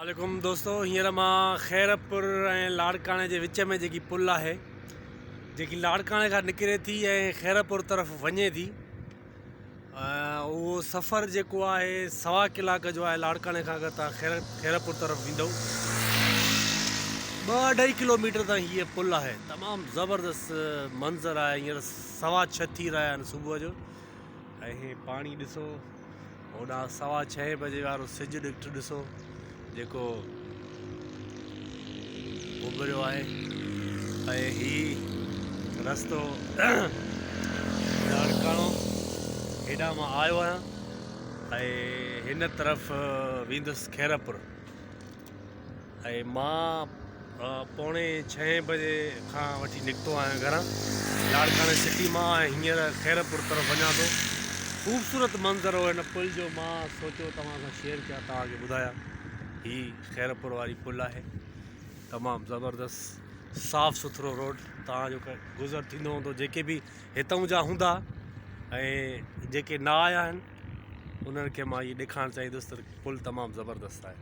वालेकुम दोस्तों, हींअर मां खैरपुर ऐं लाड़काणे जे विच में जेकी पुल आहे, जेकी लाड़काणे खां निकिरे थी ऐं खैरपुर तरफ़ वञे थी, उहो सफ़र जेको आहे 1.25 कलाक जो आहे। लाड़काणे खां अगरि तव्हां खैरपुर तरफ़ वेंदव 2-2.5 किलोमीटर ताईं हीअ पुल आहे। तमामु ज़बरदस्त मंज़र आहे। हींअर 6:15 थी रहिया आहिनि सुबुह जो, ऐं पाणी ॾिसो, होॾां 6:15 बजे वारो सिजु ॾिसो जेको उभरियो आहे। ऐं हीउ रस्तो लाड़काणो हेॾां मां आयो आहियां ऐं हिन तरफ़ वेंदुसि खैरपुर। ऐं मां 5:45 बजे खां वठी निकितो आहियां घरां लाड़काणे सिटी मां, ऐं हींअर खैरपुर तरफ़ वञा थो। ख़ूबसूरत मंज़र हो हिन पुल जो, मां सोचियो तव्हां सां शेयर कयां, तव्हांखे ॿुधायां। ही खैरपुर वारी पुल आहे, तमामु ज़बरदस्त साफ़ सुथरो रोड। तव्हांजो गुज़र थींदो हूंदो, जेके बि हितां जा हूंदा ऐं जेके न आया आहिनि उन्हनि खे मां इहे ॾेखारणु चाहींदुसि त पुल तमामु ज़बरदस्त आहे।